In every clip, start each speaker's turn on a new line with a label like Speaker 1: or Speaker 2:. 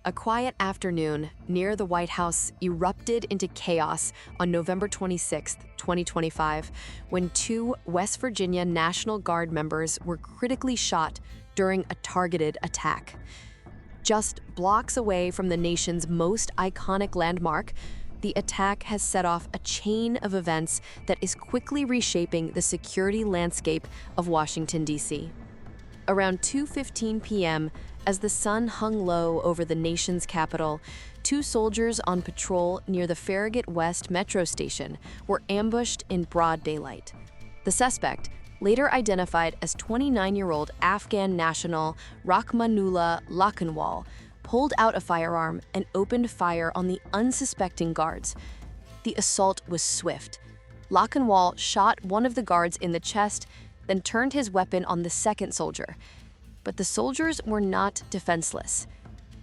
Speaker 1: A quiet afternoon near the White House erupted into chaos on November 26, 2025, when two West Virginia National Guard members were critically shot during a targeted attack. Just blocks away from the nation's most iconic landmark, the attack has set off a chain of events that is quickly reshaping the security landscape of Washington, D.C. Around 2:15 p.m., as the sun hung low over the nation's capital, two soldiers on patrol near the Farragut West Metro Station were ambushed in broad daylight. The suspect, later identified as 29-year-old Afghan national Rahmanullah Lakanwal, pulled out a firearm and opened fire on the unsuspecting guards. The assault was swift. Lakanwal shot one of the guards in the chest, then turned his weapon on the second soldier. But the soldiers were not defenseless.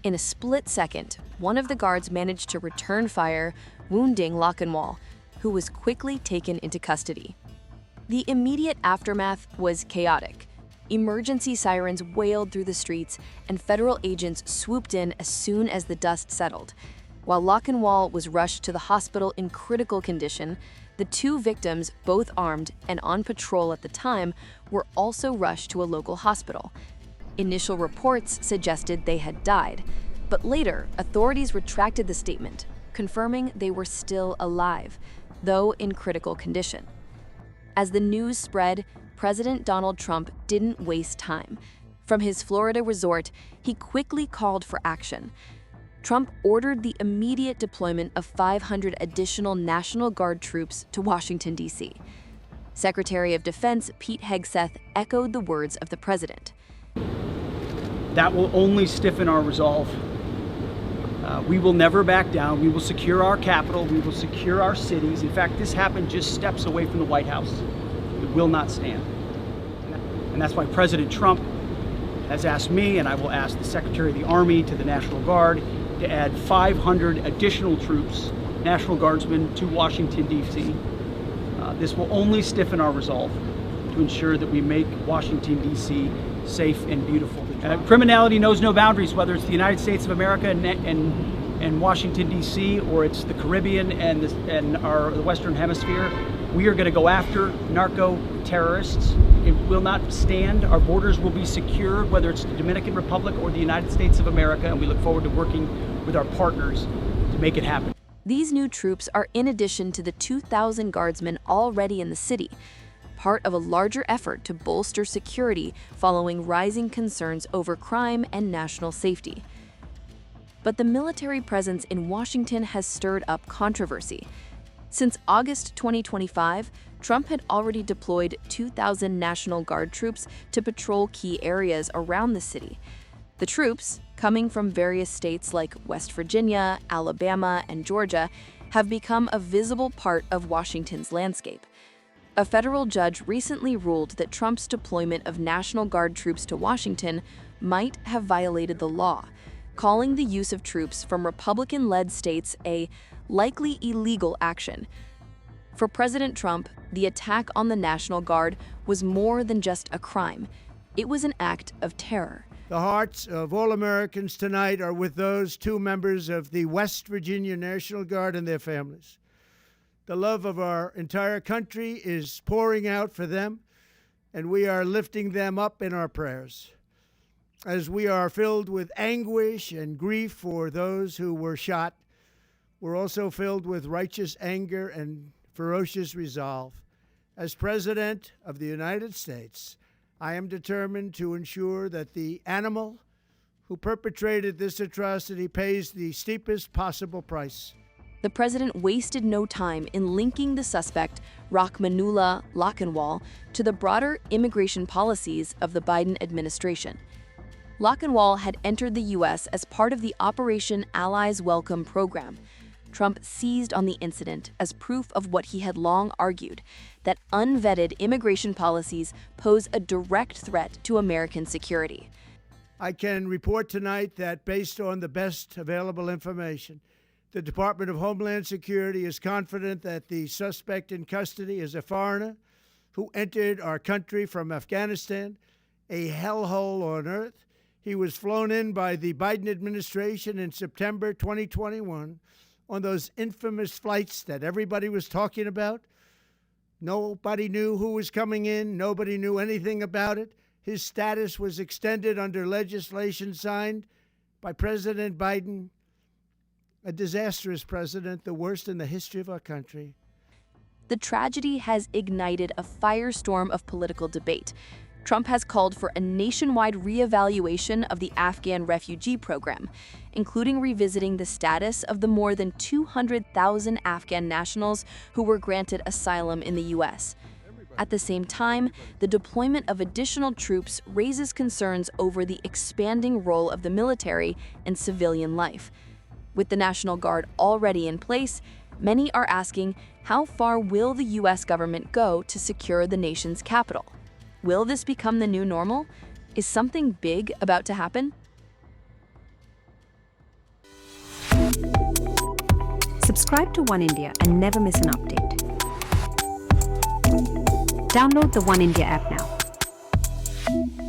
Speaker 1: In a split second, one of the guards managed to return fire, wounding Lakanwal, who was quickly taken into custody. The immediate aftermath was chaotic. Emergency sirens wailed through the streets, and federal agents swooped in as soon as the dust settled. While Lakanwal was rushed to the hospital in critical condition, the two victims, both armed and on patrol at the time, were also rushed to a local hospital. Initial reports suggested they had died, but later, authorities retracted the statement, confirming they were still alive, though in critical condition. As the news spread, President Donald Trump didn't waste time. From his Florida resort, he quickly called for action. Trump ordered the immediate deployment of 500 additional National Guard troops to Washington, D.C. Secretary of Defense Pete Hegseth echoed the words of the president.
Speaker 2: That will only stiffen our resolve. We will never back down. We will secure our capital. We will secure our cities. In fact, this happened just steps away from the White House. It will not stand. And that's why President Trump has asked me, and I will ask the Secretary of the Army to the National Guard, to add 500 additional troops, National Guardsmen, to Washington, D.C. This will only stiffen our resolve to ensure that we make Washington, D.C. safe and beautiful. Criminality knows no boundaries, whether it's the United States of America and Washington, D.C., or it's the Caribbean and the Western Hemisphere. We are going to go after narco-terrorists. It will not stand. Our borders will be secure, whether it's the Dominican Republic or the United States of America, and we look forward to working with our partners to make it happen.
Speaker 1: These new troops are in addition to the 2,000 guardsmen already in the city, part of a larger effort to bolster security following rising concerns over crime and national safety. But the military presence in Washington has stirred up controversy. Since August 2025, Trump had already deployed 2,000 National Guard troops to patrol key areas around the city. The troops, coming from various states like West Virginia, Alabama, and Georgia, have become a visible part of Washington's landscape. A federal judge recently ruled that Trump's deployment of National Guard troops to Washington might have violated the law, calling the use of troops from Republican-led states a likely illegal action. For President Trump, the attack on the National Guard was more than just a crime. It was an act of terror.
Speaker 3: The hearts of all Americans tonight are with those two members of the West Virginia National Guard and their families. The love of our entire country is pouring out for them, and we are lifting them up in our prayers. As we are filled with anguish and grief for those who were shot, we're also filled with righteous anger and ferocious resolve. As President of the United States, I am determined to ensure that the animal who perpetrated this atrocity pays the steepest possible price.
Speaker 1: The president wasted no time in linking the suspect, Rahmanullah Lakanwal, to the broader immigration policies of the Biden administration. Lakanwal had entered the U.S. as part of the Operation Allies Welcome program. Trump seized on the incident as proof of what he had long argued, that unvetted immigration policies pose a direct threat to American security.
Speaker 3: I can report tonight that based on the best available information, the Department of Homeland Security is confident that the suspect in custody is a foreigner who entered our country from Afghanistan, a hellhole on earth. He was flown in by the Biden administration in September 2021 on those infamous flights that everybody was talking about. Nobody knew who was coming in. Nobody knew anything about it. His status was extended under legislation signed by President Biden, a disastrous president, the worst in the history of our country.
Speaker 4: The tragedy has ignited a firestorm of political debate. Trump has called for a nationwide reevaluation of the Afghan refugee program, including revisiting the status of the more than 200,000 Afghan nationals who were granted asylum in the U.S. At the same time, the deployment of additional troops raises concerns over the expanding role of the military in civilian life. With the National Guard already in place, many are asking, how far will the U.S. government go to secure the nation's capital? Will this become the new normal? Is something big about to happen?
Speaker 5: Subscribe to One India and never miss an update. Download the One India app now.